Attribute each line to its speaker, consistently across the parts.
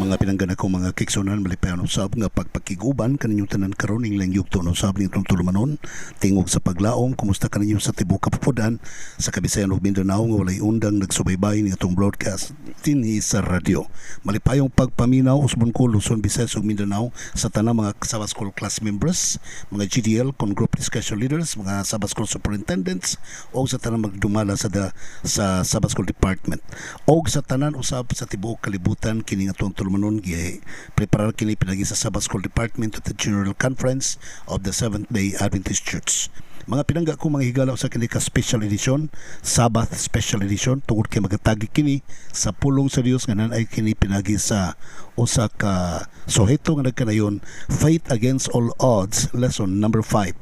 Speaker 1: Mga pinanggana ko mga kiksonan malipayan usab nga pagpakiguban kaninyong tanan karon ing lang yugto no usab ning tulumanon tingog sa paglaom. Kumusta kaninyo sa tibuok Kapupudan sa Kabisayan ug Mindanao nga walay undang nagsubaybay ni atong broadcast dinhi sa radyo. Malipayong pagpaminaw usbon ko Luzon, Visayas ug Mindanao sa tanang mga Sabas School class members, mga GDL con group discussion leaders, mga Sabas School superintendents o sa tanang magdumala sa Sabas School department o sa tanan usab sa tibuok kalibutan kini atong tulumanon preparar kini pinagi sa Sabas School Department at the General Conference of the Seventh-day Adventist Church. Mga pinangga ko mga higala sa kini ka special edition, Sabbath special edition, tungod kay magatagi kini sa pulong sa Dios nga nanay kini pinagi sa usa ka suheto nga nagkanayon, Faith Against All Odds, lesson number 5.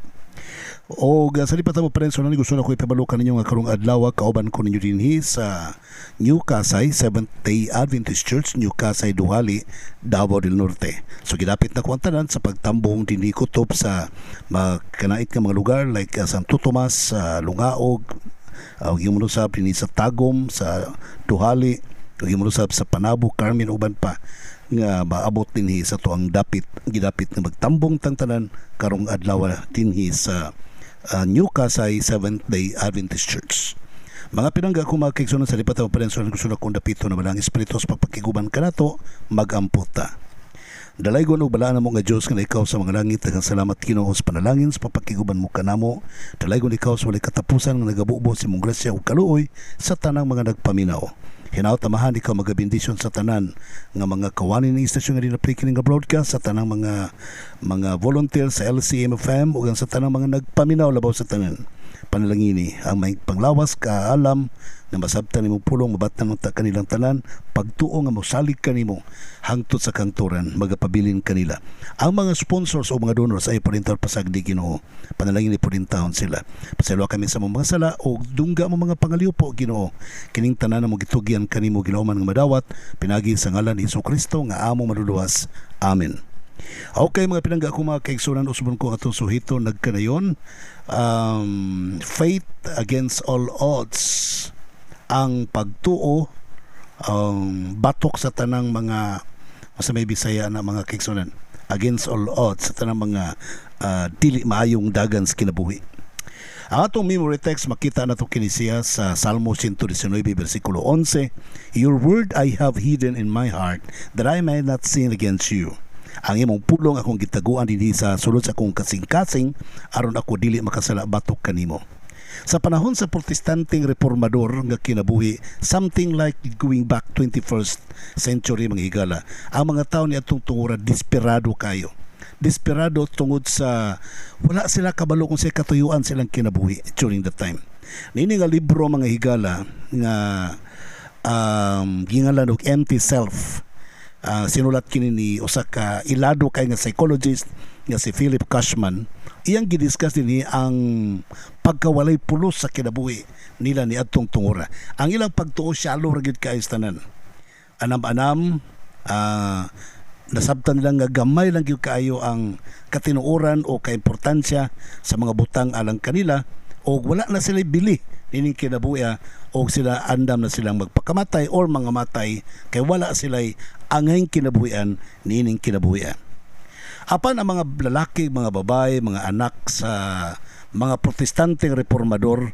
Speaker 1: O sa lipat mo parenso na gusto na ko ipabalukan ninyo nga karong adlaw kauban ko ninyo dinhi sa New Kasay Seventh-day Adventist Church, New Kasay Duhali, Davao del Norte. So gidapit na ko ang tanan sa pagtambong dinhi kutob sa kanait nga mga lugar like Santo Tomas, Lungaog, gimunusab dinhi sa Tagum, sa Duhali, gimunusab sa Panabo, Carmen uban pa nga maabot dinhi sa tuang gidapit na magtambong tang tanan karong adlaw dinhi sa New Kasay Seventh-day Adventist Church. Mga pinangga ko mga kiksunan sa lipat ng parenso na gusto na kong dapito na balang espiritos papakiguban ka na to, magamputa. Dalaygon o balaan mo nga Diyos nga ikaw sa mga langit, daghang salamat Ginoo sa panalangin sa papakiguban mo kanamo. Dalaygon ikaw sa walay katapusan nga nagabubo si mong grasya o kaluoy sa tanang mga nagpaminaw. Hinaut tamahan ikaw magabindisyon sa tanan nga mga kawanin ng istasyon nga dinaplikin nga broadcast, sa tanang mga volunteer sa LCMFM ug sa tanang mga nagpaminaw labaw sa tanan. Panalangini ang may panglawas ka alam na masabtan nimo pulong mabatan mo ta kanilang tanan, pagtuo nga mosalig kanimo hangtod sa kanturan, magapabilin kanila. Ang mga sponsors o mga donors ay parintaw pasagdi Ginoo, panalangin po rin taon sila. Pasaylo kami sa mga sala o dungga mo mga pangaliw po Ginoo, kining tanan na mo gitugyan kanimo Ginoo man nga madawat, pinagi sa ngalan ni Jesucristo nga among maluluwas. Amen. Okay mga pinangga ko mga kaigsunan, usbon ko atong suhito nagkanayon, Faith Against All Odds, ang pagtuo, batok sa tanang mga sa may Bisaya na mga kaigsunan, against all odds sa tanang mga dili maayong dagan sa kinabuhi. Ang atong memory text makita na ito kinisiya sa Salmo 119 versikulo 11, Your word I have hidden in my heart that I may not sin against you. Ang imong pulong akong gitaguan dinhi sa sulod sa akong kasing-kasing aron ako dili makasala batok kanimo. Sa panahon sa protestanteng reformador nga kinabuhi, something like going back 21st century mga higala, ang mga tao ni atong tungura desperado kayo. Desperado tungod sa wala sila kabalo kung sa katuyuan silang kinabuhi during that time. Nini nga libro mga higala nga gingalan og Empty Self, sinulat kini ni usa ka ilado kay nga psychologist nga si Philip Cushman. Iyang gidiscuss dinhi ang pagkawalay pulos sa kinabuhi nila ni atong tungura. Ang ilang pagtuo shallow ra gyud kay tanan. Anam-anam, nasabtan nila nga gamay lang gyud kaayo ang katinuoran o kaimportansya sa mga butang alang kanila, o wala na sila bili nining kinabuhi o sila andam na silang magpakamatay or mga matay kay wala sila angay kinabuhian nining kinabuhi. Apan ang mga lalaki, mga babae, mga anak sa mga protestanteng reformador,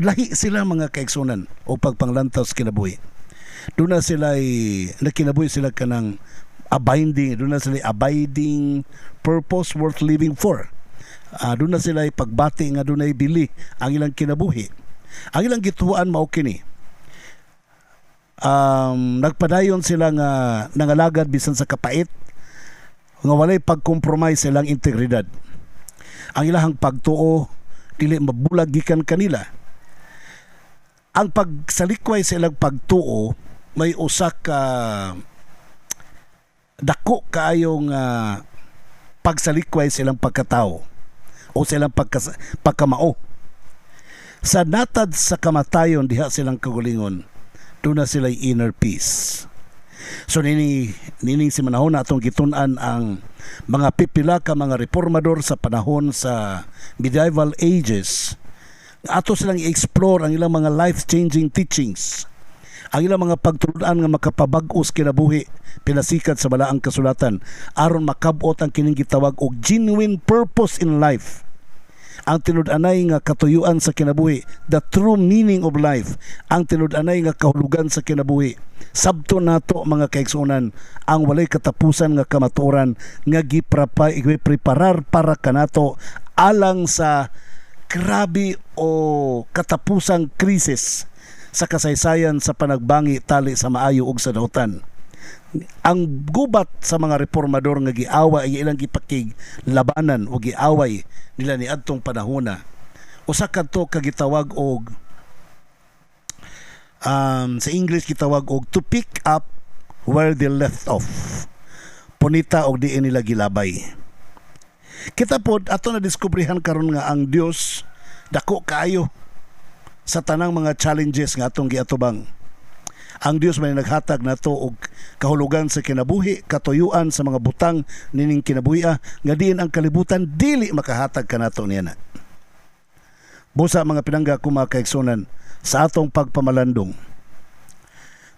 Speaker 1: lahi sila mga kaigsunan o pagpanglantaw sa kinabuhi. Doon na sila nakinabuhi sila kanang abiding purpose worth living for. Doon na sila pagbati nga doon na bili ang ilang kinabuhi. Ang ilang gituan mao kini. Nagpadayon sila nga nangalagad bisan sa kapait, nga walay pag-compromise silang integridad. Ang ilahang pagtuo dili mabulag gikan kanila. Ang pagsalikway sa ilang pagtuo may usa ka dako kaayong pagsalikway sa ilang pagkatao o sa ilang pagkamao. Sa natad sa kamatayon diha silang kagulingon, doon na sila inner peace. So nining si manahon na atong gitun-an ang mga pipila ka mga reformador sa panahon sa medieval ages. Ato silang i-explore ang ilang mga life-changing teachings. Ang ilang mga pagtuludan nga makapabag-os kinabuhi pinasikat sa balaang kasulatan aron makab-ot ang kining gitawag og genuine purpose in life. Ang tinud-anay nga katuyuan sa kinabuhi, the true meaning of life, ang tinud-anay nga kahulugan sa kinabuhi. Sabto nato mga kaigsunan ang walay katapusan nga kamatuoran nga gipreparar para kanato alang sa grabe o katapusang krisis sa kasaysayan sa panagbangi tali sa maayo ug sa dautan. Ang gubat sa mga reformador nga giaway ang ilang gipakig labanan o giaway nila ni adtong panahona, usa kadto ka gitawag og sa English gitawag og to pick up where they left off. Punita og diin nila gilabay. Kita pod ato na diskubrihan karon nga ang Dios dako kaayo sa tanang mga challenges nga atong giatubang. Ang Dios may naghatag nato og kahulugan sa kinabuhi, katuyuan sa mga butang nining kinabuhi nga diin ang kalibutan dili makahatag kanato niya na. Busa mga pinangga ko mga kaigsunan sa atong pagpamalandong.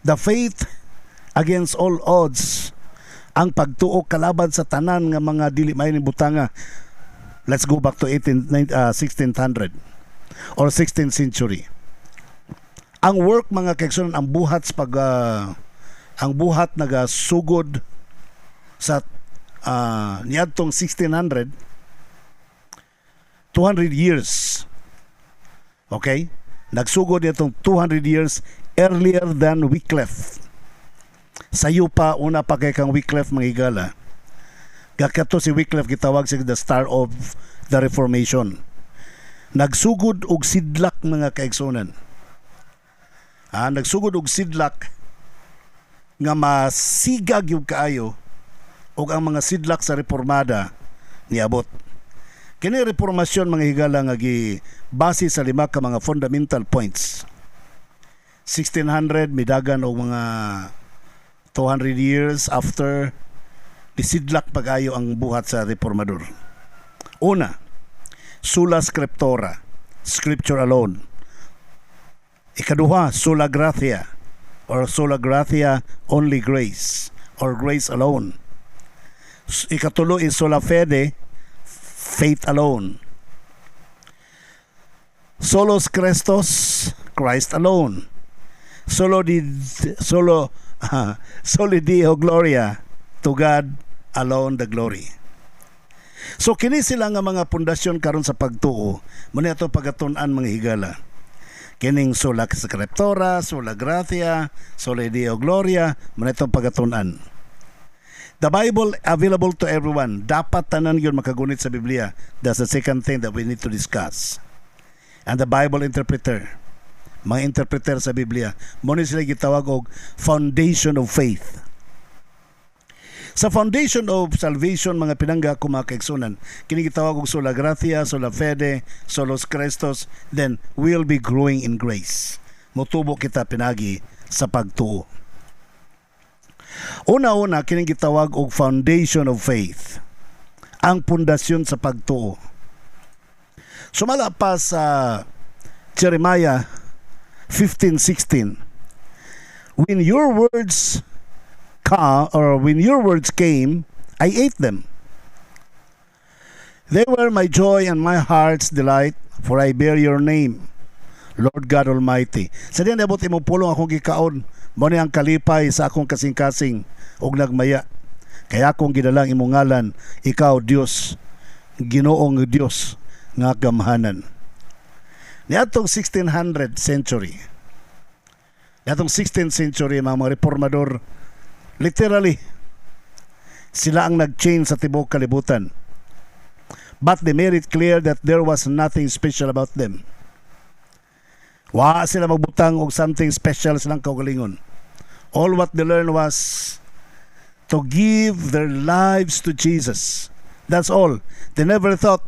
Speaker 1: The faith against all odds, ang pagtuo kalaban sa tanan nga mga dili maayong butanga. Let's go back to 1600 or 16th century. Ang work mga kaigsunan, ang buhat ang buhat nagasugod sa niadtong 1600, 200 years. Okay? Nagsugod nitong 200 years earlier than Wycliffe. Sayo pa una pa kay kang Wycliffe mga higala. Gakato si Wycliffe gitawag siya the star of the Reformation. Nagsugod og sidlak mga kaigsunan. Nagsugod og sidlak nga masigag yung kaayo og ang mga sidlak sa reformada niabot. Kini reformasyon mga higala nga base sa lima ka mga fundamental points. 1600 midagan og mga 200 years after disidlak pag-ayo ang buhat sa reformador. Una, sola scriptura, scripture alone. Ikaduha, sola gratia or sola gratia, only grace or grace alone. Ikatulo is sola fide, faith alone. Solos Christos, Christ alone. Soli Deo Gloria, to God alone the glory. So kini sila nga mga pundasyon karon sa pagtuo, muna ito pagatun-an mga higala. Kining sola scriptura, sola gratia, soli Deo Gloria, muna itong pagatun-an. The Bible available to everyone. Dapat tanan yun makagunit sa Biblia. That's the second thing that we need to discuss. And the Bible interpreter, mga interpreter sa Biblia, muna sila gitawag og foundation of faith. Sa foundation of salvation, mga pinangga ko mga kaigsunan, kini gitawag og sola gratia, sola fide, solos Christos, then we'll be growing in grace. Mutubo kita pinagi sa pagtuo. Una-una, kini gitawag og foundation of faith, ang pundasyon sa pagtuo. Sumala pa sa Jeremiah 15:16, when your words came, I ate them. They were my joy and my heart's delight, for I bear your name, Lord God Almighty. Sa diyan abot imong pulong akong gikaon, mo ni ang kalipay sa akong kasing-kasing og nagmaya. Kaya akong gidalang imong ngalan, ikaw Dios, Ginoong Dios nga gamhanan. Niadtong 1600 century, niadtong 16th century, mga reformador, literally, sila ang nag-change sa tibok kalibutan. But they made it clear that there was nothing special about them. Wa sila magbutang og something special silang kaugalingon. All what they learned was to give their lives to Jesus. That's all. They never thought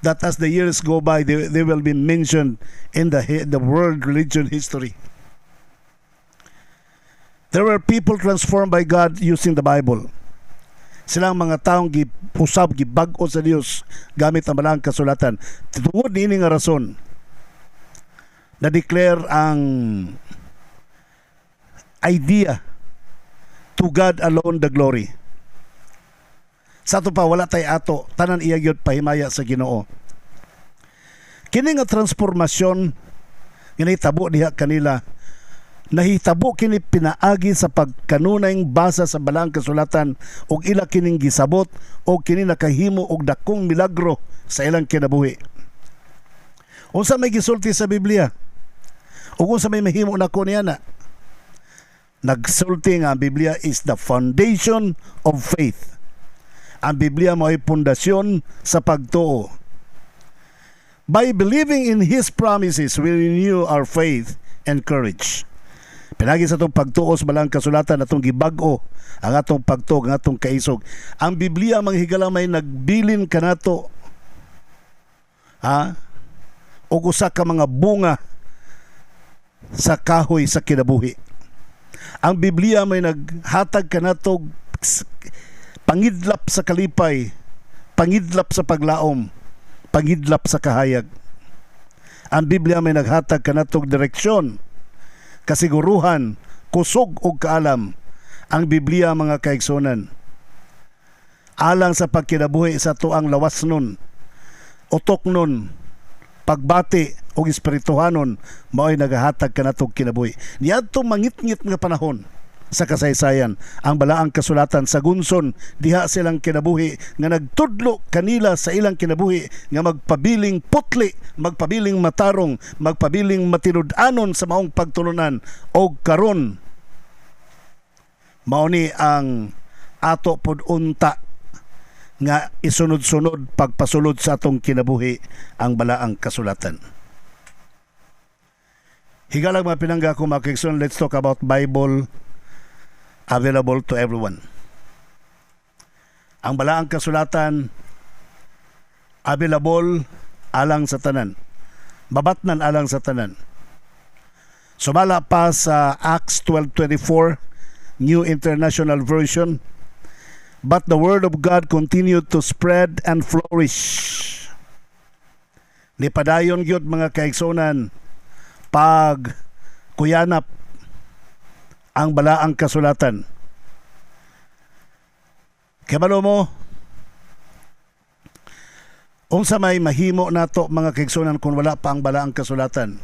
Speaker 1: that as the years go by, they will be mentioned in the world religion history. There were people transformed by God using the Bible. Silang mga taong gipusab, gibag-o sa Dios gamit ang malang kasulatan. Tungod niini nga rason, na-declare ang idea. To God alone the glory. Sa ato pa, wala tay ato, tanan iya gyud pahimaya sa Ginoo. Kini nga transformasyon nga nahitabo diha kanila, nahitabo kini pinaagi sa pagkanunay basa sa Balaang Kasulatan og ila kining gisabot og kini nakahimo og dakong milagro sa ilang kinabuhi. Unsa may gisulti sa Biblia? Ug unsa may mahimo nako niya na? Nagsulti nga ang Biblia is the foundation of faith. Ang Biblia mo ay pundasyon sa pagtuo. By believing in His promises, we renew our faith and courage. Pinagi sa itong pagtuo sa Balaang Kasulatan, atong gibag-o ang atong pagtuo, ang atong kaisog. Ang Biblia, mga higala, may nagbilin kanato o usa ka mga bunga sa kahoy sa kinabuhi. Ang Biblia may naghatag kanato pangidlap sa kalipay, pangidlap sa paglaom, pangidlap sa kahayag. Ang Biblia may naghatag kanatog direksyon, kasiguruhan, kusog o kaalam. Ang Biblia, mga kaigsonan, alang sa pagkinabuhi sa tuang lawas nun, utok nun, pagbati o espirituhanon, mao'y naghahatag kanatog kinabuhi. Niadto mangit-ngit nga panahon sa kasaysayan, ang Balaang Kasulatan sa gunson diha silang kinabuhi nga nagtudlo kanila sa ilang kinabuhi nga magpabiling putli, magpabiling matarong, magpabiling matinud-anon sa maong pagtulunan. O karon mao ni ang ato pod unta nga isunod-sunod pagpasulod sa atong kinabuhi ang Balaang Kasulatan. Higalag mga pinangga ko, mga kaigsoon, let's talk about Bible available to everyone. Ang Balaang Kasulatan available alang sa tanan. Babatnan alang sa tanan. Sumala pa sa Acts 12:24, New International Version, but the word of God continued to spread and flourish. Nipadayon gyud, mga kaigsonan, pag kuyanap ang Balaang Kasulatan. Kabalo mo, unsa may mahimo nato, mga kaigsonan, kung wala pa ang Balaang Kasulatan?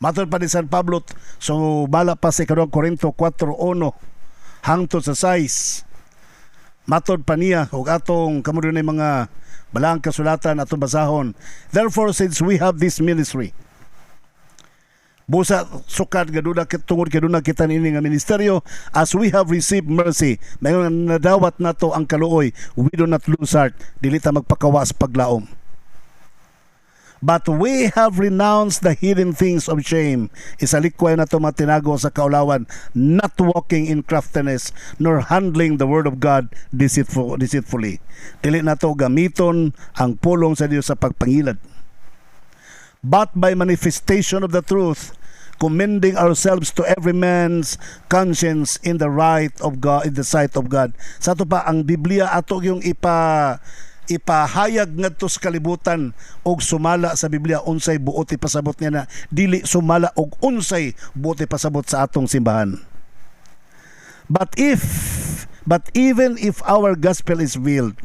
Speaker 1: Matod pa ni San Pablo, so bala pa sa 2 Korinto 4:1 hangtod sa 6. Matod pa niya, og atong kamudo na mga Balaang Kasulatan atong basahon. Therefore, since we have this ministry, busa sukad gaduna tungod kaduna kita nini nga ministeryo, as we have received mercy, mayon nadawat nato ang kaluoy, we do not lose heart, dili ta magpakawas paglaom. But we have renounced the hidden things of shame. Isalikway na ito matinago sa kaulawan, not walking in craftiness, nor handling the word of God deceitfully. Dili na ito gamiton ang pulong sa Diyos sa pagpangilad. But by manifestation of the truth, commending ourselves to every man's conscience in the right of God, in the sight of God. Sa ito pa, ang Biblia ato yung ipahayag ngadto sa kalibutan og sumala sa Biblia unsay buot ipasabot niya na, dili sumala og unsay buot ipasabot sa atong simbahan. But even if our gospel is veiled,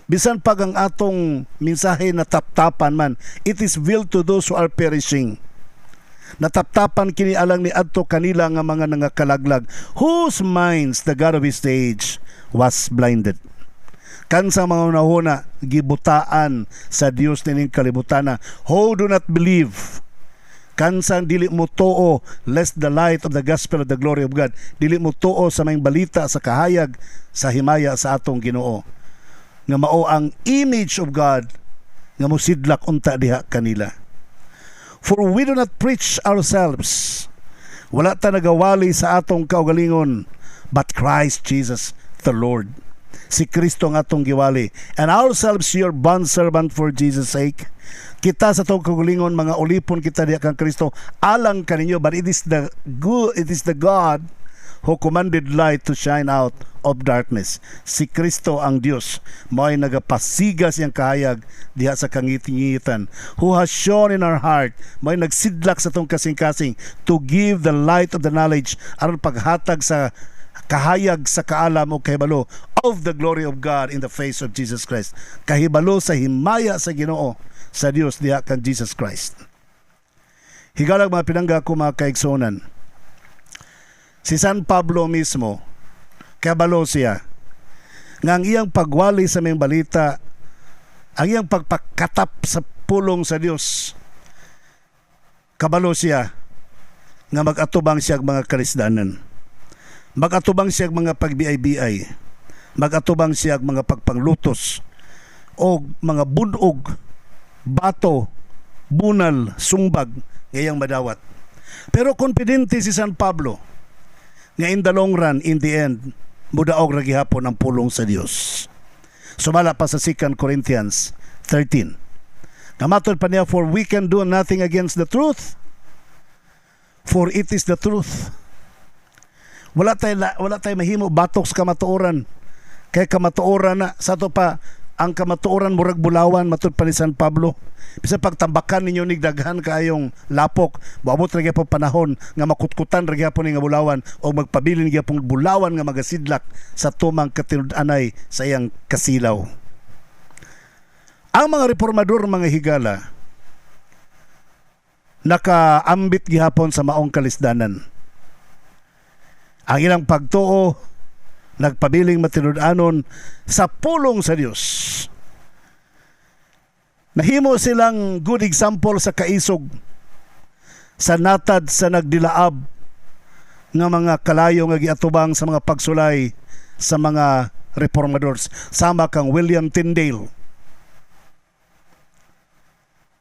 Speaker 1: bisan pag ang atong mensahe na taptapan man, it is veiled to those who are perishing. Nataptapan kini alang ni adto kanila nga mga nangakalaglag, whose minds the God of his age was blinded. Kansa mga unahuna gibutaan sa Dios nining kalibutana, who do not believe. Kansang dili mo tuo, lest the light of the gospel of the glory of God, dili mo tuo sa may balita sa kahayag sa himaya sa atong Ginoo, nga mao ang image of God nga mosidlak unta diha kanila. For we do not preach ourselves, wala ta nagawali sa atong kaugalingon, but Christ Jesus the Lord. Si Kristo ang atong giwali, and ourselves your bondservant for Jesus' sake. Kita sa atong kaugalingon, mga ulipon kita diha kang Kristo alang kaninyo, but it is the God who commanded light to shine out of darkness. Si Kristo ang Dios, mo'y nagapasigas yang kahayag diha sa kangitingitan, who has shone in our heart, mo'y nagsidlak sa tong kasing-kasing, to give the light of the knowledge, aron paghatag sa kahayag sa kaalam o kahibalo of the glory of God in the face of Jesus Christ. Kahibalo sa himaya sa Ginoo sa Dios diha kan Jesus Christ. Higalag mga pinangga ko mga kaigsonan, si San Pablo mismo, kabalo siya, nga ang iyang pagwali sa mga balita, ang iyang pagpakatap sa pulong sa Dios, kabalo siya, nga mag-atubang siya mga karisdanan, mag-atubang siya mga pagbiay-biay, mag-atubang siya mga pagpanglutos, o mga bunog, bato, bunal, sumbag, ngayang madawat. Pero kompidente si San Pablo nga in the long run, in the end, mudaog ra gihapon ang pulong sa Dios. Sumala pa sa 2 Corinthians 13. Namatod pa niya, for we can do nothing against the truth, for it is the truth. Wala tayo mahimo batok sa kamatuoran. Kay kamatuoran na sa to pa, ang kamatuoran murag bulawan, matud pa ni San Pablo. Bisa pagtambakan ninyo nigdaghan kayong lapok, maabot ra gyapon panahon nga makutkutan ra gyapon nga bulawan o magpabilin gyapon bulawan nga magasidlak sa tumang katinud-anay sa iyang kasilaw. Ang mga reformador, mga higala, nakaambit gihapon sa maong kalisdanan. Ang ilang pagtuo nagpabiling matinud-anon sa pulong sa Dios. Nahimo silang good example sa kaisog, sa natad sa nagdilaab nga mga kalayo nga giatubang sa mga pagsulay sa mga reformadors, sama kang William Tyndale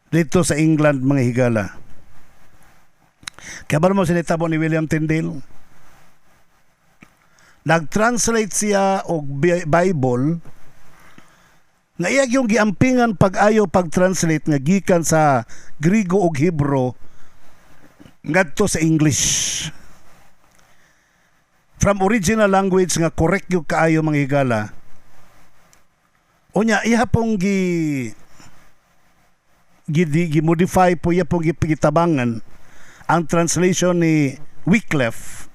Speaker 1: dito sa England, mga higala. Kaya ba mo sinitabo ni William Tyndale? Nag-translate siya og Bible nga iyag yung giampingan pag-ayo pag-translate nga gikan sa Griego ug Hebro ngadto sa English. From original language nga correct yung kaayo, mga higala. Unya iya pong gi-modify po, iya pong gitabangan ang translation ni Wycliffe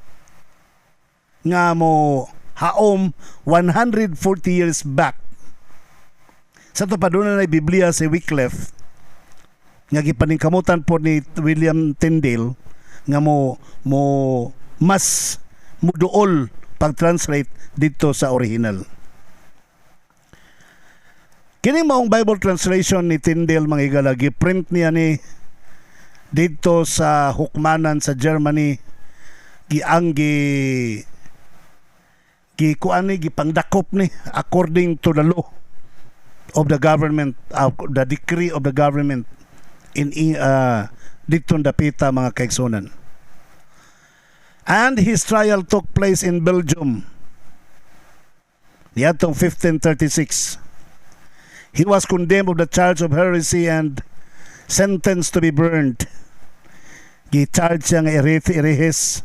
Speaker 1: nga mo haom 140 years back. Sa to pa doon na Biblia si Wycliffe nga gipaningkamutan po ni William Tyndale nga mo mas muduol pag-translate dito sa original. Kini maong Bible translation ni Tyndale, mga higala, giprint niya ni dito sa hukmanan sa Germany, gipangdakop ni according to the law of the government, the decree of the government in dito dapita, mga kaigsunan. And his trial took place in Belgium niyadtong 1536. He was condemned of the charge of heresy and sentenced to be burned. Gi-charge siya nga erehis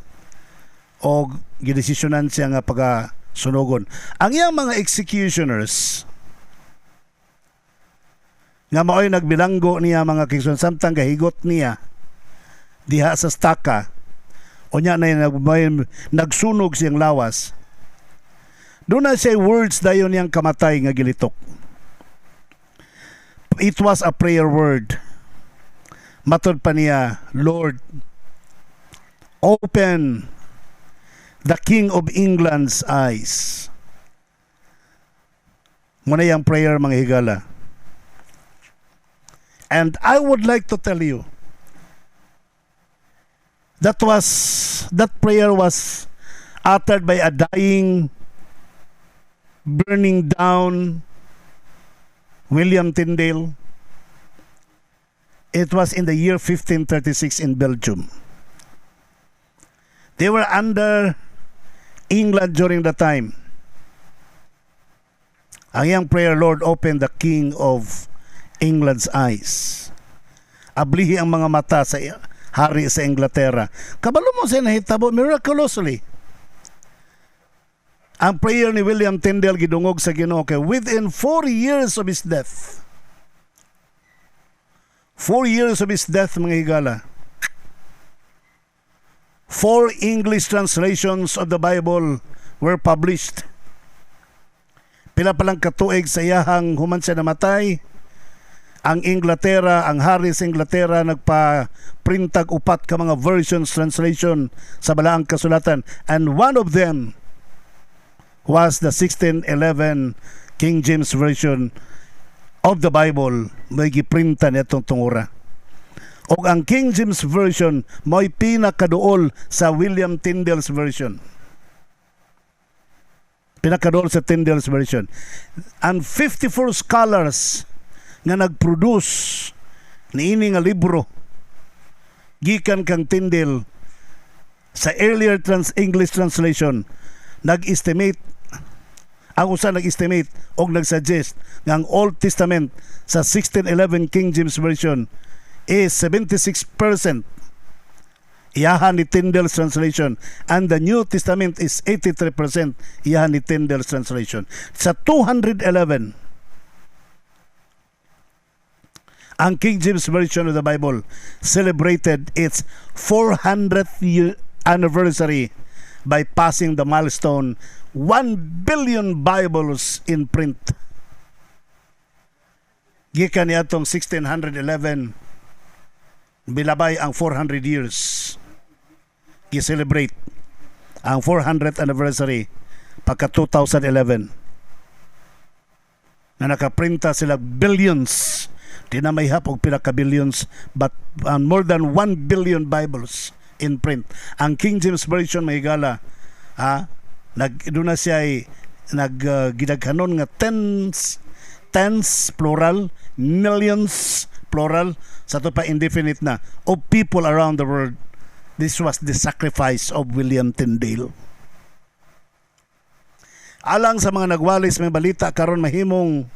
Speaker 1: o gidesisyonan siya nga pagasunugon. Ang iyang mga executioners nga maoy nagbilanggo niya, mga kigsunan, samtang gahigot niya diha sa staka, o niya na nagsunog siyang lawas. Doon na siya words dayon niyang kamatay nga gilitok. It was a prayer word. Matod pa niya, Lord, open the King of England's eyes. Muna yung prayer, mga higala. And I would like to tell you, that prayer was uttered by a dying, burning down William Tyndale. It was in the year 1536 in Belgium. They were under England during the time. Ang iyang prayer, Lord, open the King of England's eyes. Ablihi ang mga mata sa hari sa Inglaterra. Kabalo mo siya nahitabo miraculously. Ang prayer ni William Tyndale gidungog sa Ginoo kay within 4 years of his death. 4 years of his death, mga higala. 4 English translations of the Bible were published. Pila palang katuig sa iyahang human siya namatay, ang Inglaterra, ang Harris Inglaterra nagpa-printag upat ka mga versions, translation sa balaang kasulatan, and one of them was the 1611 King James Version of the Bible. May giprinta nitong tungura. O ang King James Version may pinakaduol sa William Tyndale's version. Pinakaduol sa Tyndale's version. And 54 scholars nga nag-produce niini nga libro gikan kang Tyndale sa earlier English translation, nag-estimate, ang usa nag-estimate o nag-suggest nga ang Old Testament sa 1611 King James Version is 76% iyahan ni Tyndale's translation, and the New Testament is 83% iyahan ni Tyndale's translation. Sa 211, ang King James Version of the Bible celebrated its 400th anniversary by passing the milestone 1 billion Bibles in print. Gikan niya itong 1611, bilabay ang 400 years. I-celebrate ang 400th anniversary pagka 2011 na nakaprinta sila billions, di na may hap og pinaka-billions, but more than 1 billion Bibles in print. Ang King James Version, may gala, doon na siya ay gidaghanon nga tens plural, millions plural, sa ito pa indefinite na, of people around the world. This was the sacrifice of William Tyndale. Alang sa mga nagwalis, may balita karon mahimong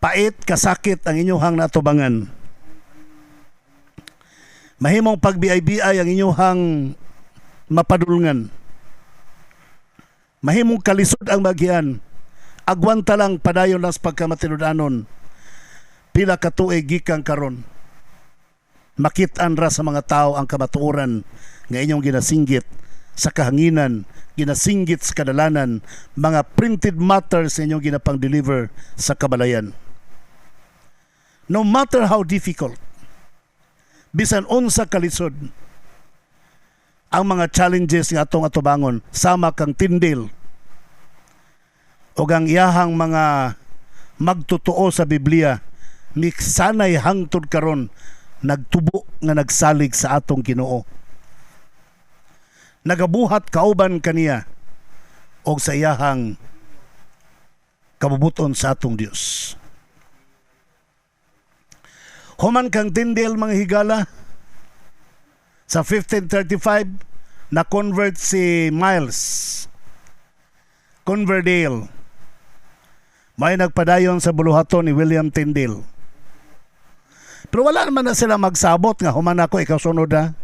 Speaker 1: pait kasakit ang inyuhang natubangan. Mahimong pagbiay-biay ang inyuhang mapadulngan. Mahimong kalisod ang magian. Agwanta lang padayon lang sa pagkamatinudanon. Pila ka tuig gikan karon. Makit-an ra sa mga tao ang kamatuoran nga inyong ginasinggit sa kahanginan, ginasinggit sa kadalanan, mga printed matters inyong ginapang-deliver sa kabalayan. No matter how difficult, bisan unsa kalisod, ang mga challenges nga atong atubangon, sama kang Tyndale o ang iyahang mga magtutuo sa Biblia, miksanay hangtod karon nagtubo nga nagsalig sa atong Ginoo. Nagabuhat kauban kaniya og sa iyahang kabubuton sa atong Dios. Human kang Tyndale, mga higala, sa 1535 na convert si Miles Coverdale. May nagpadayon sa buluhaton ni William Tyndale. Pero wala naman na sila magsabot nga human ako ikaw sunod na.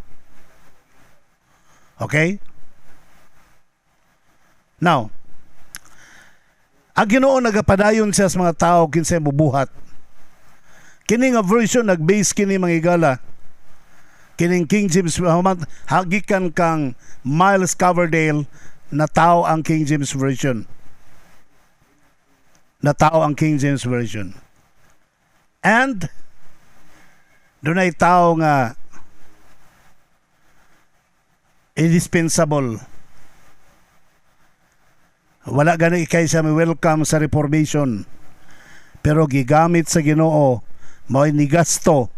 Speaker 1: Okay? Now, ang Ginoo nagapadayon siya sa mga tao kinsay bubuhat. Kini nga version nag-base kini mga higala. Kining King James hagikan kang Miles Coverdale na tao ang King James Version. Na tao ang King James Version. And dunay tao nga indispensable. Wala gani kay siya may welcome sa Reformation. Pero gigamit sa Ginoo mo'y nigasto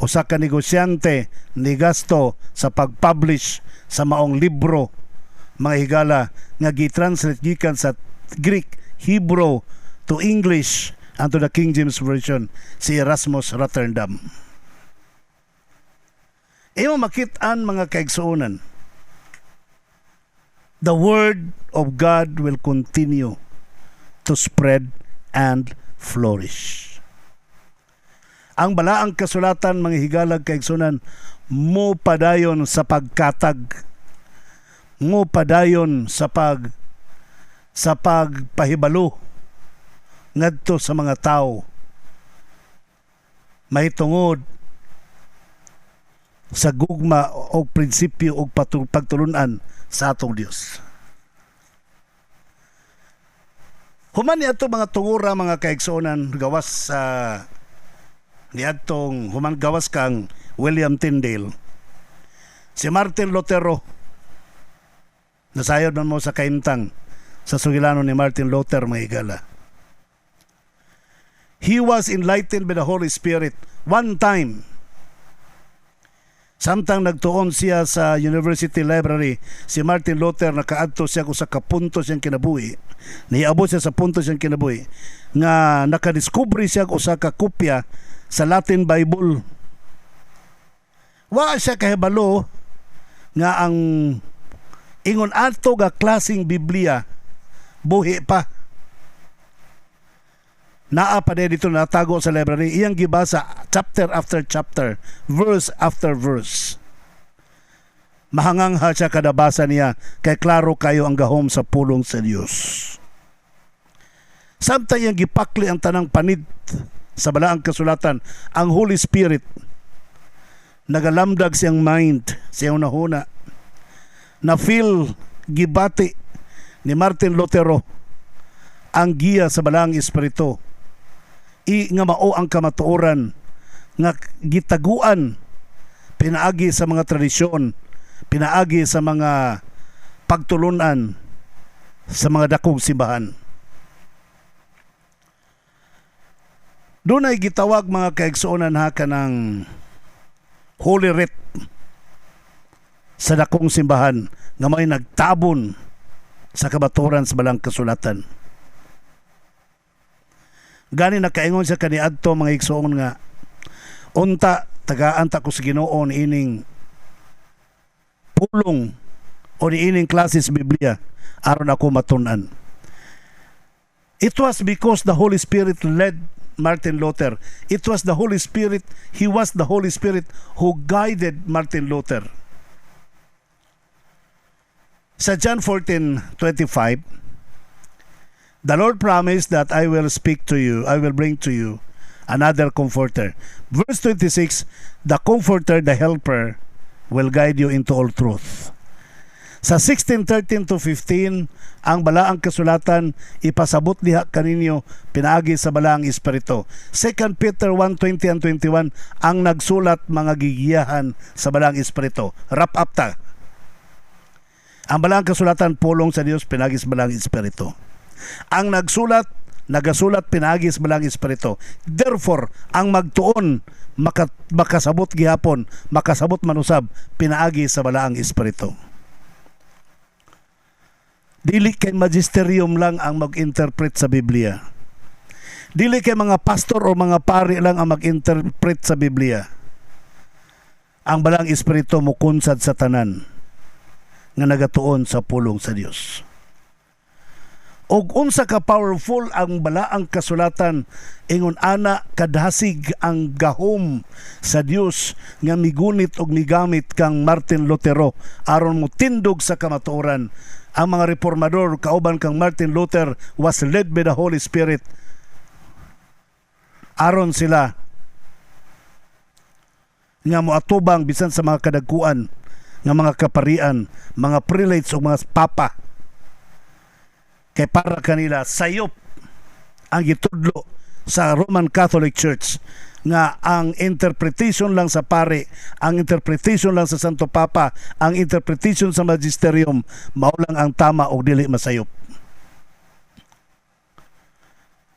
Speaker 1: o sa kanegosyante nigasto sa pag-publish sa maong libro, mga higala, nga gi-translate gikan sa Greek, Hebrew to English and to the King James Version, si Erasmus Rotterdam. Imo makit-an mga kaigsuonan, the Word of God will continue to spread and flourish. Ang balaang kasulatan, mga higalag kaigsunan, mo padayon sa pagkatag, mo padayon sa sa pagpahibalo ngadto sa mga tao mahitungod sa gugma o prinsipyo o pagtulunan sa atong Dios. Human niadto mga tungura mga kaigsuonan gawas sa niadtong human gawas kang William Tyndale. Si Martin Lutero, nasayod man mo sa kaimtang sa sugilanon ni Martin Luther mga higala. He was enlightened by the Holy Spirit one time. Samtang nagtuon siya sa University Library, si Martin Luther nakaadto siya kung sa kapunto siyang kinabuhi. Niabot siya sa punto siyang kinabuhi nga nakadiskubre siya kung sa kakopya sa Latin Bible. Wa siya kahibalo nga ang ingon ato ga klaseng Biblia buhi pa. Naa pa dito natago sa library, iyang gibasa chapter after chapter, verse after verse. Mahangangha siya kada basa niya, kay klaro kayo ang gahom sa pulong sa Dios. Samtang iyang gipakli ang tanang panid sa balaang kasulatan, ang Holy Spirit nagalamdag siyang mind, siyang nahuna, na feel gibati ni Martin Lutero ang giya sa balaang espiritu. Nga mao ang kamatuoran nga gitaguan pinaagi sa mga tradisyon, pinaagi sa mga pagtulunan sa mga dakong simbahan. Doon ay gitawag mga kaigsuonan ha kanang Holy Writ sa dakong simbahan nga may nagtabon sa kabaturan sa balang kasulatan. Gani nakaingon sa kaniadto mga igsoon nga unta tagaan ta ko sa Ginoo ining pulong o ining klases Biblia aron ako matun-an. It was because the Holy Spirit led Martin Luther. It was the Holy Spirit, he was the Holy Spirit who guided Martin Luther. Sa John 14:25, the Lord promised that I will speak to you, I will bring to you another comforter. Verse 26, the comforter, the helper, will guide you into all truth. Sa 16:13-15, ang balaang kasulatan ipasabot diha kaninyo pinaagi sa balaang espiritu. 2 Peter 1:20 and 21 ang nagsulat mga gigiyahan sa balaang espiritu. Wrap up ta. Ang balaang kasulatan pulong sa Dios pinaagi sa balaang espiritu. Ang nagasulat pinaagi sa balaang espiritu. Therefore, ang magtuon makasabot gihapon, makasabot manusab pinaagi sa balaang espiritu. Dili kay magisterium lang ang mag-interpret sa Biblia. Dili kay mga pastor o mga pari lang ang mag-interpret sa Biblia. Ang balaang espiritu mo kunsad sa tanan nga nagatuon sa pulong sa Dios. Og unsa ka powerful ang balaang kasulatan, ingon ana kadasig ang gahom sa Dios nga migunit og migamit kang Martin Lutero aron mo tindog sa kamatuoran. Ang mga reformador kauban kang Martin Luther was led by the Holy Spirit aron sila nga moatubang bisan sa mga kadagkuan nga mga kaparian, mga prelates o mga papa. Kay para kanila sayop ang gitudlo sa Roman Catholic Church nga ang interpretation lang sa pare, ang interpretation lang sa Santo Papa, ang interpretation sa magisterium mao lang ang tama o dili masayop.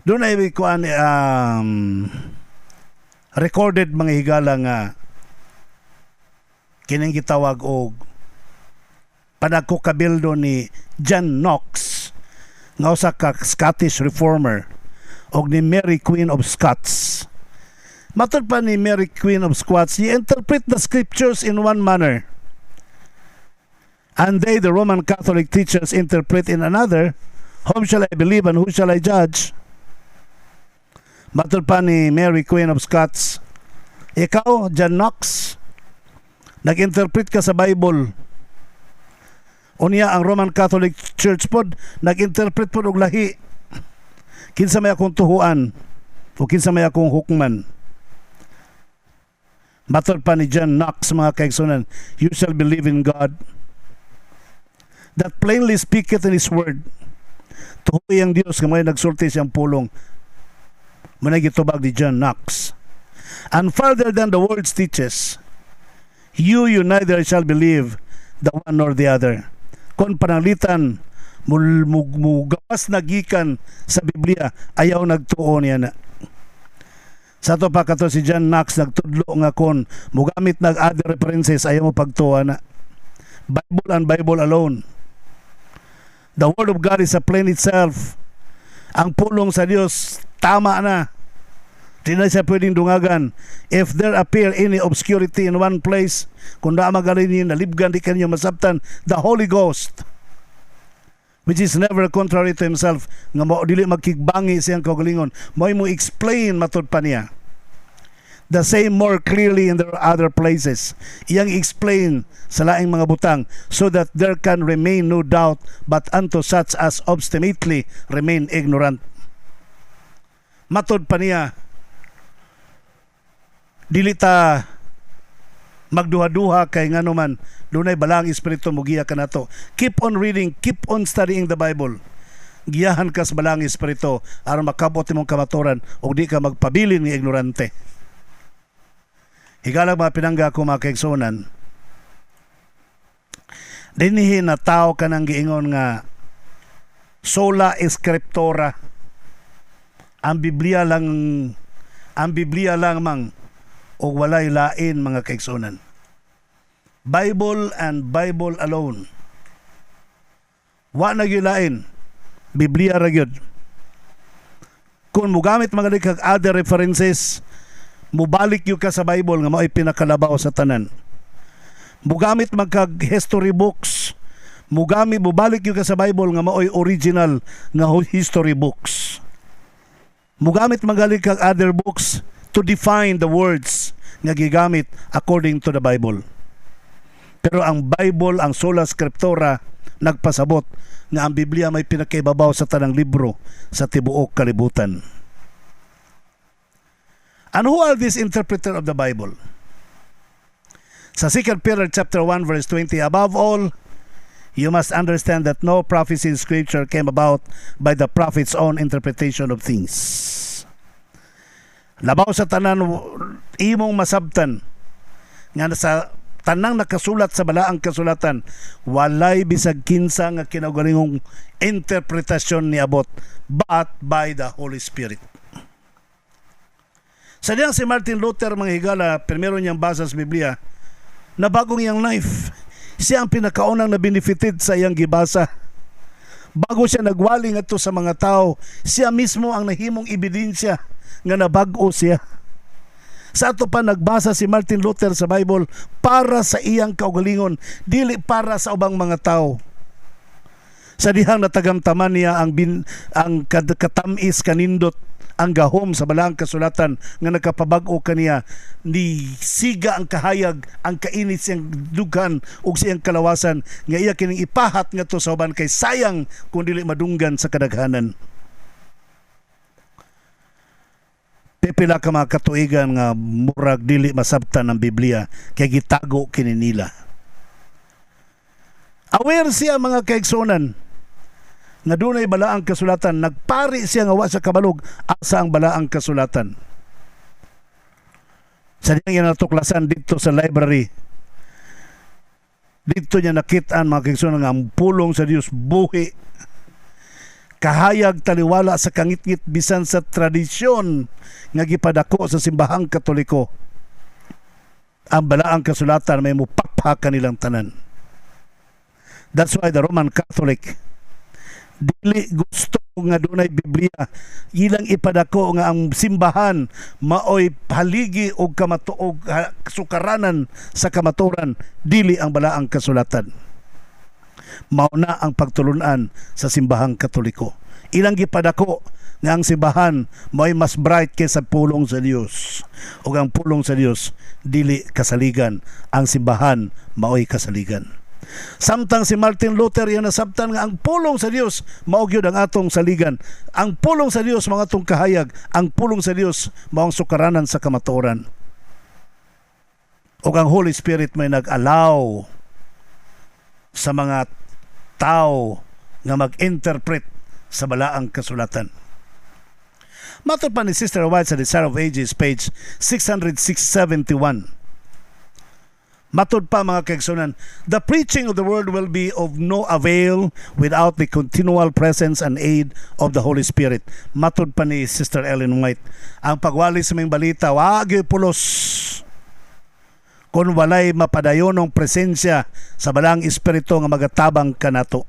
Speaker 1: Doon ay kuan recorded mga higala nga kining gitawag og panagkukabildo ni John Knox nga usa ka Scottish reformer og ni Mary Queen of Scots. Matod pa ni Mary Queen of Scots, he interpret the scriptures in one manner, and they, the Roman Catholic teachers, interpret in another. Whom shall I believe and who shall I judge? Matod pa ni Mary Queen of Scots, ikaw, John Knox, nag-interpret ka sa Bible Unya ang Roman Catholic Church pod nag-interpret pod og lahi. Kinsa may akong tuhuan o kinsa may akong hukman. Matod pa ni John Knox, mga kaigsunan, you shall believe in God that plainly speaketh in His word. Tuhoy ang Dios nga may nagsulti siyang pulong. Manay gitubag ni John Knox. And further than the words teaches, you neither shall believe the one nor the other. Kung pananglitan mugawas nagikan sa Biblia, ayaw nagtuo niya na. Sa to pa kato si John Knox nagtudlo nga kon mugamit nag other references, ayaw mo pagtuwa na. Bible and Bible alone. The Word of God is a plain itself. Ang pulong sa Dios tama na. Di na siya pwedeng dungagan. If there appear any obscurity in one place, kung na magaling niyo, nalibgan, di kanyo masabtan, the Holy Ghost, which is never contrary to Himself, nga mo dili magkigbangi siyang kaugalingon, mo explain matod pa niya. The same more clearly in the other places. Iyang explain sa laing mga butang, so that there can remain no doubt, but unto such as obstinately remain ignorant. Matod pa niya, dili ta magduha-duha kay ngano man dunay balang espiritu mugiya kanato. Keep on reading, keep on studying the Bible. Giyahan ka sa balang espiritu aron makabot imong kamaturan ug di ka magpabilin nga ignorante. Higalag mga pinangga ko, mga kaigsunan, dinhi na tao ka nang giingon nga sola scriptura, ang Biblia lang mang o walay lain, mga kaigsunan. Bible and Bible alone. Wa na gyud lain, Biblia ra gyud. Kung mugamit mga kag other references, mubalik yung ka sa Bible nga mao'y pinakalabaw sa tanan. Mugamit magkag history books, mubalik yung ka sa Bible nga mao'y original nga history books. Mugamit magaling kag other books to define the words nga gigamit according to the Bible. Pero ang Bible, ang sola scriptura, nagpasabot nga ang Biblia may pinakaibabaw sa tanang libro sa tibuok kalibutan. And who are these interpreter of the Bible? Sa 2 Peter chapter 1 verse 20, above all, you must understand that no prophecy in Scripture came about by the prophet's own interpretation of things. Labaw sa tanan imong masabtan nga sa tanang nakasulat sa balaang kasulatan, walay bisag kinsa nga kinaugalingong interpretasyon niabot, but by the Holy Spirit. Sa diyang si Martin Luther, mga higala, primero niyang basa sa Biblia, na bagong iyang life, siya ang pinakaunang na benefited sa iyang gibasa. Bago siya nagwaling ato sa mga tao, siya mismo ang nahimong ebidensya nga nabago siya. Sa ato pa nagbasa si Martin Luther sa Bible para sa iyang kaugalingon, dili para sa ubang mga tao. Sa dihang natagamtaman niya ang katamis kanindot, ang gahom sa balaang kasulatan nga nagkapabag-o kaniya, ni siga ang kahayag, ang kainit siyang dughan ug siyang kalawasan nga iya kining ipahat ngadto sa uban, kay sayang kung dili madunggan sa kadaghanan. Pipila ka mga katuigan nga murag dili masabtan ang Biblia kay gitago kini nila. Aware siya, mga kaigsunan, nga dunay balaang kasulatan, nagpari siya nga wa sa kabalog asa ang balaang kasulatan. Sa diyang natuklasan dito sa library, dito niya nakitaan, mga kaigsunan, nga ang pulong sa Dios buhi, kahayag taliwala sa kangitngit bisan sa tradisyon nga gipadako sa simbahang Katoliko. Ang balaang kasulatan may mupakpak kanilang tanan. That's why the Roman Catholic dili gusto nga dunay Biblia, ilang ipadako nga ang simbahan maoy haligi og kamatuog sukaranan sa kamaturan, dili ang balaang kasulatan. Mauna ang pagtulunan sa simbahang Katoliko. Ilang gipadako nga ang simbahan maoy mas bright kaysa pulong sa Dios, ug ang pulong sa Dios dili kasaligan, ang simbahan maoy kasaligan. Samtang si Martin Luther yan nasabtan nga ang pulong sa Dios mao gyud ang atong saligan. Ang pulong sa Dios mga atong kahayag, ang pulong sa Dios mao ang sukaranan sa kamatuoran. O ang Holy Spirit may nag-allow sa mga tao nga mag-interpret sa balaang kasulatan. Matod pa ni Sister White sa Desire of Ages, page 671. Matod pa mga kaigsunan, the preaching of the word will be of no avail without the continual presence and aid of the Holy Spirit. Matod pa ni Sister Ellen White, ang pagwali sa mga balita, wag pulos kung walay mapadayonong presensya sa balang espiritu nga magatabang kanato.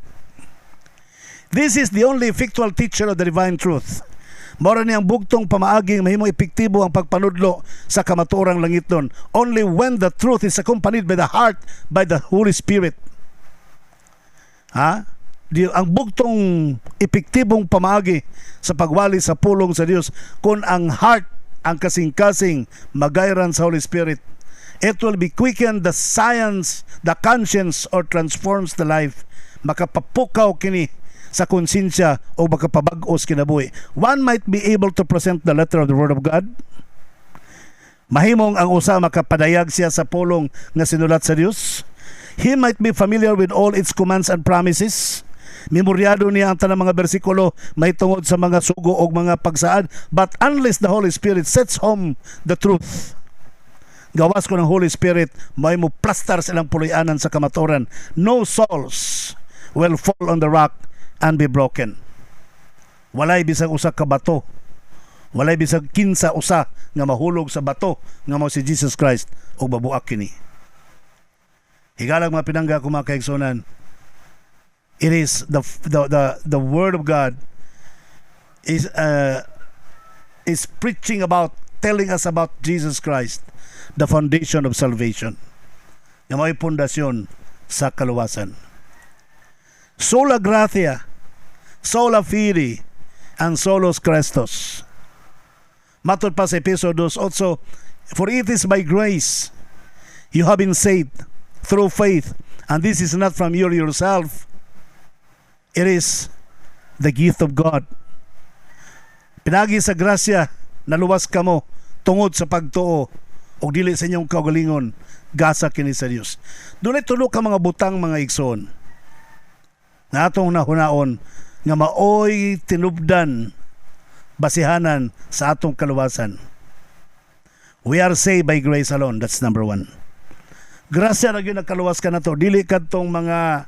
Speaker 1: This is the only effectual teacher of the divine truth. Mora niyang bugtong pamaaging mahimong epektibo ang pagpanudlo sa kamaturang langiton only when the truth is accompanied by the heart, by the Holy Spirit. Ang bugtong epektibong pamaagi sa pagwali sa pulong sa Dios kung ang heart, ang kasing-kasing magayran sa Holy Spirit. It will be quicken the science, the conscience, or transforms the life. Makapapukaw kini sa konsensya o makapabag-os kinabuhi. One might be able to present the letter of the Word of God. Mahimong ang usa makapadayag siya sa pulong nga sinulat sa Dios. He might be familiar with all its commands and promises. Memoryado niya ang tanang mga bersikulo may tungod sa mga sugo o mga pagsaad. But unless the Holy Spirit sets home the truth, gawas ko ng Holy Spirit, may mo plastar silang puluyanan sa kamaturan. No souls will fall on the rock and be broken. Walay bisag usa ka bato, walay bisag kinsa usa nga mahulog sa bato nga mao si Jesus Christ og babuak kini. Higalag mga pinangga ko mga kaigsunan, it is the word of God is preaching about, telling us about Jesus Christ, the foundation of salvation, nga mao'y pundasyon sa kaluwasan. Sola gratia, sola fide, and solos Christos. Matod pa sa Episo 2:8, for it is by grace you have been saved through faith, and this is not from yourself, it is the gift of God. Pinagi sa grasya, naluwas kamo tungod sa pagtuo o dili sa inyong kaugalingon, gasa kini sa Dios. Dunay tulo ka mga butang mga igsoon nga atong nahunaon nga maoy tinubdan basihanan sa atong kaluwasan. We are saved by grace alone. That's number one. Grasya na yun nakaluwas ka na to. Dili ka tong mga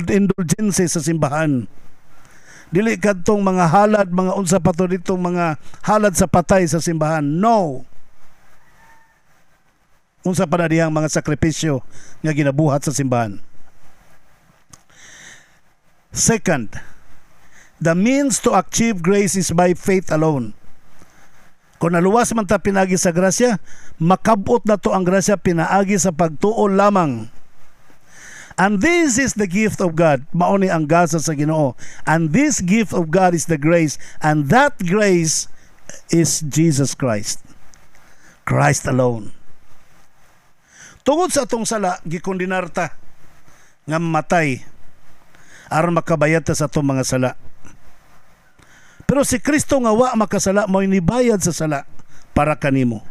Speaker 1: indulgences sa simbahan. Dili ka tong mga halad, mga unsa pa to ditong mga halad sa patay sa simbahan. No. Unsa pa na diyang mga sakripisyo nga ginabuhat sa simbahan. Second, the means to achieve grace is by faith alone. Kung naluwas man ta pinagi sa grasya, makabot na to ang grasya pinaagi sa pagtuo lamang. And this is the gift of God. Mauni ang gasa sa Ginoo. And this gift of God is the grace. And that grace is Jesus Christ. Christ alone. Tungod sa atong sala, gikondinar ta nga matay aron makabayad ta sa atong mga sala. Pero si Kristo nga wa makasala, mo'y nibayad sa sala para kanimo.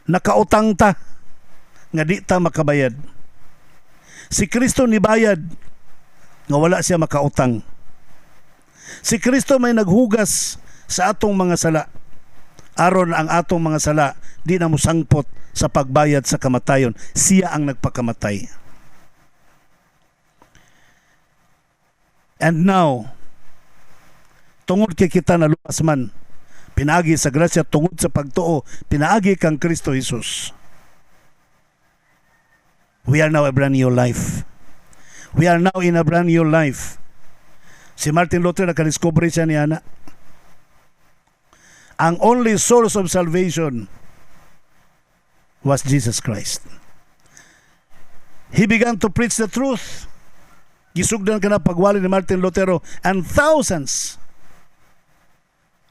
Speaker 1: Nakautang ta nga di ta makabayad. Si Kristo nibayad nga wala siya makautang. Si Kristo may naghugas sa atong mga sala aron ang atong mga sala di na musangpot sa pagbayad sa kamatayon. Siya ang nagpakamatay. And now, tungod kay kita naluwas man, pinaagi sa grasya tungod sa pagtuo, pinaagi kang Kristo Jesus. We are now a brand new life. We are now in a brand new life. Si Martin Luther nakadiscover siya ni Ana. Ang only source of salvation was Jesus Christ. He began to preach the truth. Gisugdan ka na pagwali ni Martin Lutero, and thousands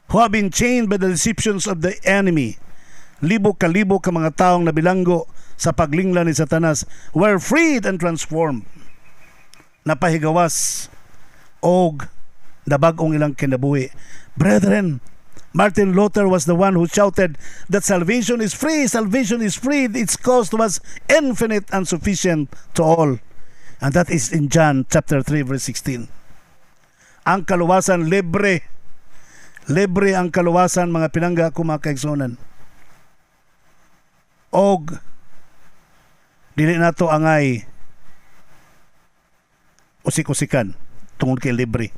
Speaker 1: who have been chained by the deceptions of the enemy libo ka mga taong nabilanggo sa paglingla ni Satanas were freed and transformed. Napahigawas og nabag-ong ilang kinabuhi. Brethren, Martin Luther was the one who shouted that salvation is free, salvation is free. Its cost was infinite and sufficient to all. And that is in John chapter 3 verse 16. Ang kaluwasan libre. Libre ang kaluwasan, mga pinangga ko, mga kaigsunan. Og dili nato angay usik-usikan tungod kay libre.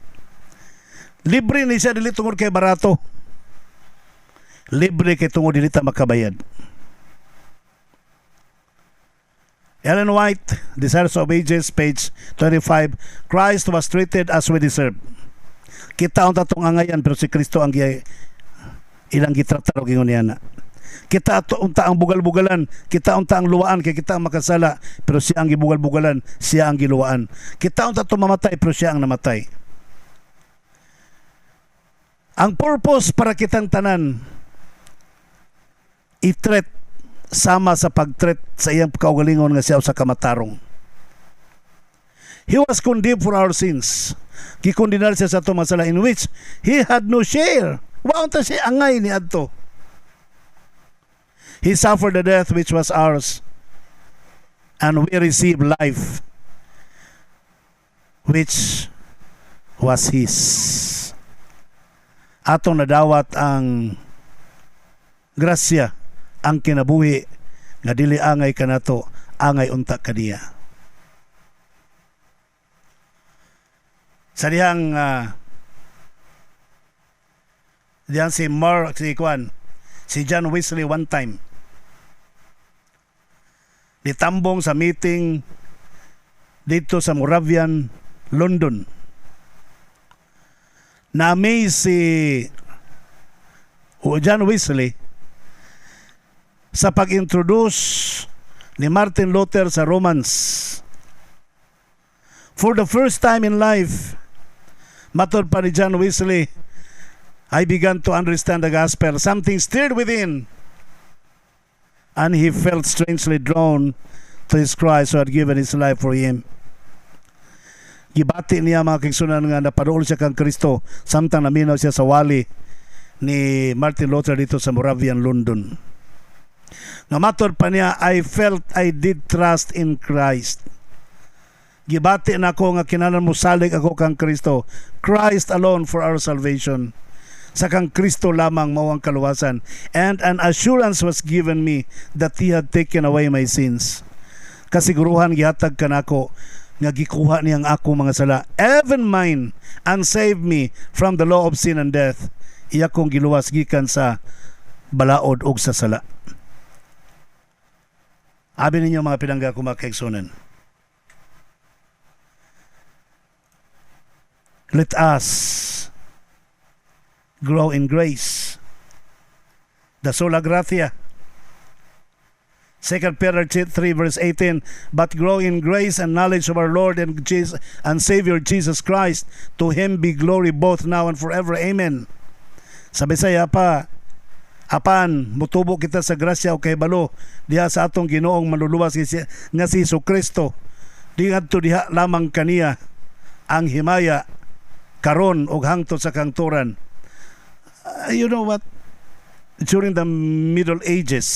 Speaker 1: Libre ni siya dili tungod kay barato. Libre kay tungod dili ta makabayad. Ellen White, Desires of Ages, page 25. Christ was treated as we deserve. Kita ang tatong angayan, pero si Kristo ang ilang gitratar o gingon niya na. Kita unta ang bugal-bugalan, kita unta ang luwaan, kay kita ang makasala, pero siya ang gibugal-bugalan, siya ang giluwaan. Kita unta itong mamatay, pero siya ang namatay. Ang purpose para kitang tanan, i-treat sama sa pag-treat sa iyang kaugalingon nga siya sa kamatarong. He was condemned for our sins. Gikondinar siya sa itong masala in which he had no share. Waon ta siya angay ni adto. He suffered the death which was ours, and we received life which was his. Atong nadawat ang grasya, ang kinabuhi nga dili angay kanato, angay unta kaniya. Sa dihang diyan si John Wesley one time ditambong sa meeting dito sa Moravian, London. Na-amaze si John Wesley sa pag-introduce ni Martin Luther sa Romans. For the first time in life, matod pa ni John Wesley, I began to understand the gospel. Something stirred within, and he felt strangely drawn to his Christ who had given his life for him. Gibati niya, mga kaigsunan, nga napadool siya kang Kristo samtang naminaw siya sa wali ni Martin Luther dito sa Moravian, London. Nga matod pa niya, I felt I did trust in Christ. Gibati na ako nga kinanan mo salig ako kang Kristo. Christ alone for our salvation. Sa kang Kristo lamang mao ang kaluwasan. And an assurance was given me that He had taken away my sins. Kasiguruhan gihatag kanako nga gikuha niyang ako mga sala, even mine, and saved me from the law of sin and death. Iya kong giluwas gikan sa balaod ug sa sala. Abi ninyo, mga pinangga ko, mga kaigsunan. Let us grow in grace. The sola gratia. 2 Peter 3 verse 18, but grow in grace and knowledge of our Lord and Savior Jesus Christ. To Him be glory both now and forever. Amen. Sa Bisaya pa, apan mutubo kita sa grasya o kahibalo diha sa atong Ginoong manluluwas nga si Jesucristo. Di ngadto diha lamang kaniya ang himaya karon og hangtod sa kangturan. You know what? During the Middle Ages,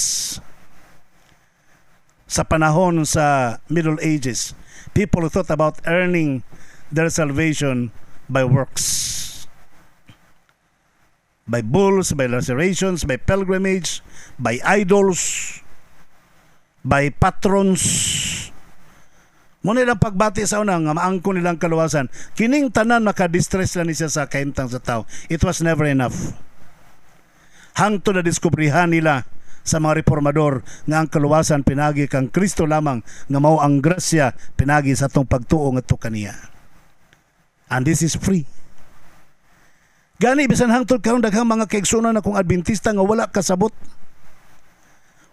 Speaker 1: sa panahon sa Middle Ages, people thought about earning their salvation by works. By bulls, by lacerations, by pilgrimage, by idols, by patrons. Muna nilang pagbati sa unang nga maangko nilang kaluwasan. Kining tanan makadistress lang niya sa kaintang sa tao. It was never enough. Hangtod na diskubrihan nila sa mga reformador nga ang kaluwasan pinagi kang Kristo lamang, nga mao ang grasya pinagi sa atong pagtuo ngadto kaniya. And this is free. Gani bisan hangtod karon daghang mga kaigsunan akong Adventista nga wala kasabot.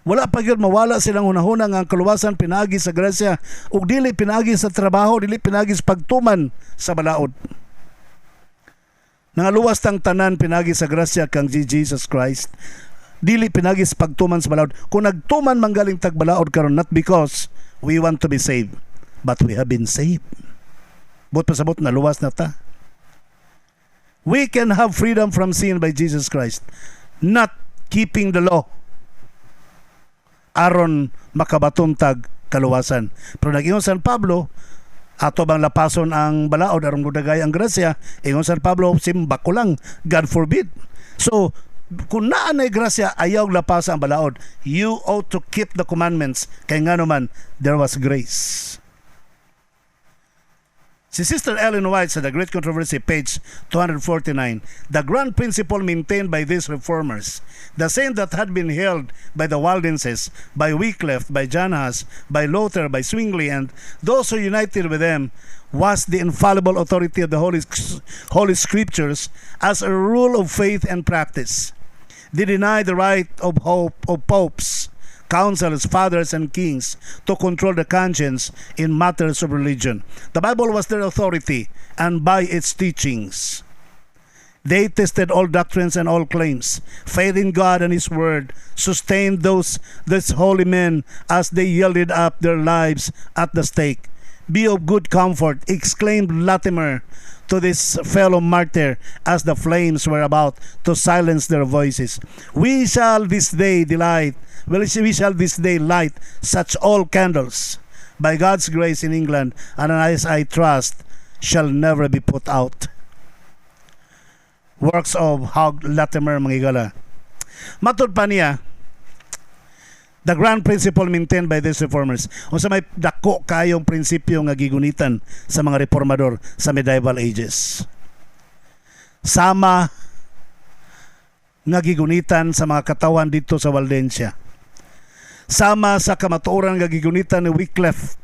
Speaker 1: Wala pa gyud mawala silang hunahuna nga ang kaluwasan pinagi sa grasya ug dili pinagi sa trabaho, dili pinagi sa pagtuman sa balaod. Nangaluwas tang tanan pinagi sa grasya kang Jesus Christ. dili pinagis pagtuman sa balaod. Kung nagtuman manggaling tagbalaod karon, not because we want to be saved, but we have been saved. But pasabot na luwas na ta. We can have freedom from sin by Jesus Christ, not keeping the law aron makabatuntag kaluwasan. Pero nag-ingon San Pablo, ato bang lapason ang balaod aron mudagay ang grasya? Ingon San Pablo, simba ko lang, God forbid. So kung naanay grasya, ayaw lapasa ang balaod. You ought to keep the commandments, kay nga naman there was grace. Si Sister Ellen White sa The Great Controversy, page 249, the grand principle maintained by these reformers, the same that had been held by the Waldenses, by Wycliffe, by John Huss, by Luther, by Zwingli, and those who united with them, was the infallible authority of the Holy Scriptures as a rule of faith and practice. They deny the right of popes, councils, fathers, and kings to control the conscience in matters of religion. The Bible was their authority, and by its teachings, they tested all doctrines and all claims. Faith in God and His Word sustained these holy men as they yielded up their lives at the stake. Be of good comfort, exclaimed Latimer to this fellow martyr as the flames were about to silence their voices. We shall this day light such all candles by God's grace in England, and as I trust shall never be put out. Works of Hugh Latimer, mga igala. Matod pa niya, the grand principle maintained by these reformers. O sa may dako kayong prinsipyo nga gigunitan sa mga reformador sa medieval ages. Sama nga gigunitan sa mga katawan dito sa Waldensia. Sama sa kamatuoran nga gigunitan ni Wycliffe.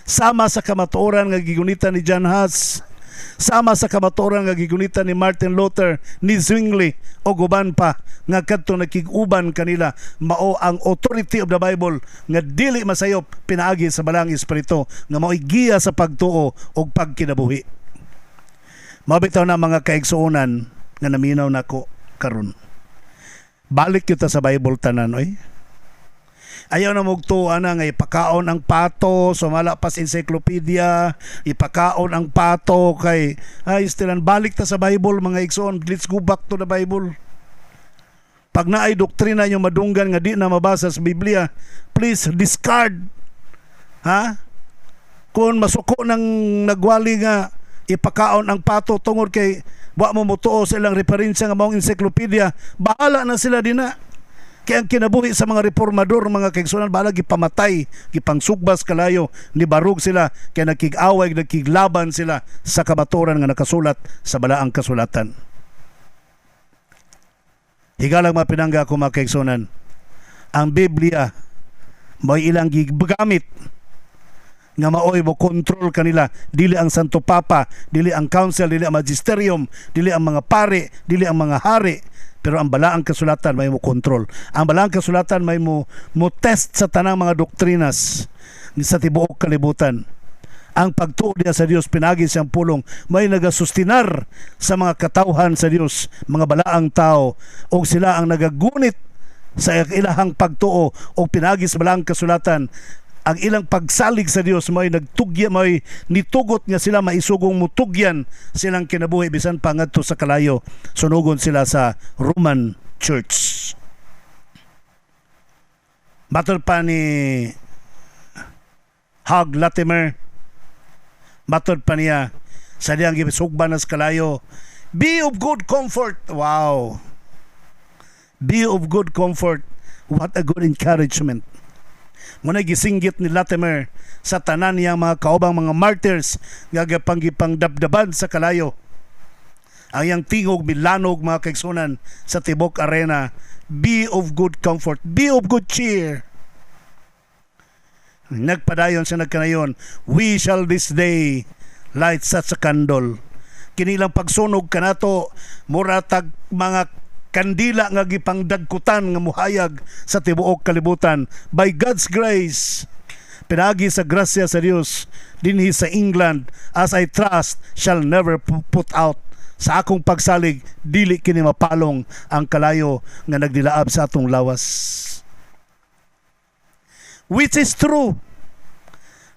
Speaker 1: Sama sa kamatuoran nga gigunitan ni John Huss. Sama sa kamatuoran nga gigunitan ni Martin Luther, ni Zwingli o guban pa nga kadto nakig-uban kanila, mao ang authority of the Bible nga dili masayop pinaagi sa balang espiritu nga mao'y giya sa pagtuo o pagkinabuhi. Mabitaw na mga kaigsuonan nga naminaw nako karon. Balik kita sa Bible tanan, oy. Ayaw na mugtuan na nga ipakaon ang pato, sumala pa sa encyclopedia, ipakaon ang pato kay stilan balik ta sa Bible, mga igsoon. Let's go back to the Bible. Pag naay doktrina yung madunggan nga di na mabasa sa Biblia, please discard. Ha? Kung masuko ng nagwali nga ipakaon ang pato tungod kay wa mo mutuo sa ilang referensya nga maong encyclopedia, bahala na sila din na. Kaya ang kinabuhi sa mga reformador, mga kaigsunan, bahala gipamatay, gipangsugbas kalayo, nibarug sila, kaya nakig-away, nakiglaban sila sa kamatuoran nga nakasulat sa balaang kasulatan. Higalang mapinangga ko, mga kaigsunan, ang Biblia may ilang gigamit nga maoy mo control kanila, dili ang Santo Papa, dili ang council, dili ang magisterium, dili ang mga pare, dili ang mga hari. Pero ang balaang kasulatan may mo control. Ang balaang kasulatan may mo test sa tanang mga doktrinas sa tibuok kalibutan. Ang pagtuo niya sa Dios, pinagi siyang pulong, may nagasustinar sa mga katawhan sa Dios, mga balaang tao, o sila ang nagagunit sa ilahang pagtuo o pinagi sa balaang kasulatan. Ang ilang pagsalig sa Dios may nagtugya, may nitugot nga sila maisugong mutugyan silang kinabuhi bisan pa ngadto sa kalayo, sunugon sila sa Roman Church. Matod pa ni Hugh Latimer, matod pa niya sa diyang gisugban sa kalayo, be of good comfort. Wow, be of good comfort. What a good encouragement. Muna gisinggit ni Latimer sa tanan niyang mga kaubang mga martyrs nga gapang dabdaban sa kalayo. Ang iyang tingog bilanog, mga kaigsunan, sa tibok arena, be of good comfort, be of good cheer. Nagpadayon sa nagkanayon, we shall this day light such a candle. Kinilang pagsunog kanato, muratag mga kandila nga gipangdagkutan nga muhayag sa tibuok kalibutan by God's grace, pinagi sa grasya sa Dios dinhi sa England, as I trust shall never put out. sa akong pagsalig dili kini mapalong ang kalayo nga nagdilaab sa atong lawas. Which is true.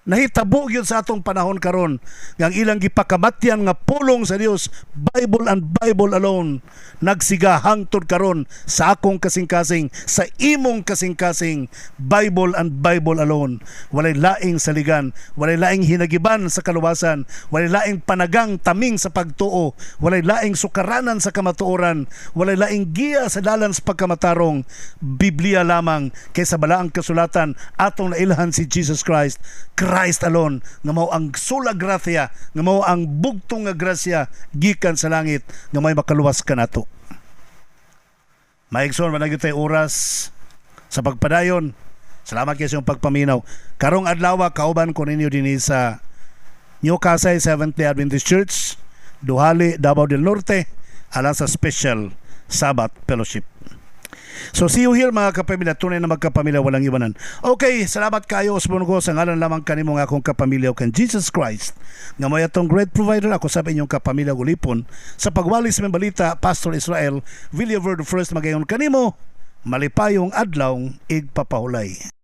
Speaker 1: Nahitabo gyud sa atong panahon karon nga ang ilang gipakamatyan nga pulong sa Dios, Bible and Bible alone, nagsiga hangtod karon sa akong kasing-kasing, sa imong kasing-kasing, Bible and Bible alone. Walay laing saligan, walay laing hinagiban sa kaluwasan, walay laing panagang taming sa pagtuo, walay laing sukaranan sa kamatuoran, walay laing giya sa dalan sa pagkamatarong. Biblia lamang kaysa balaang kasulatan atong nailhan si Jesus Christ. Christ alone nga mao ang sola gracia, nga mao ang bugtong nga grasya gikan sa langit nga may makaluwas kanato. Maigsoon man gyud tay oras sa pagpadayon. Salamat kayo sa inyong pagpaminaw. Karong adlaw kauban ko ninyo dinhi sa New Kasay Seventh-day Adventist Church, Duhali, Davao del Norte, alang sa special Sabbath Fellowship. So see you here mga kapamilya, tunay na magkapamilya, walang iwanan. Okay, salamat kayo Osborne ko sa ngalan lamang kanimo nga akong kapamilya kan Jesus Christ nga may atong great provider. Ako sa inyong kapamilya ulipon sa pagwalis ng balita, Pastor Israel Villaver the first magayon kanimo malipayong adlaw igpapahulay.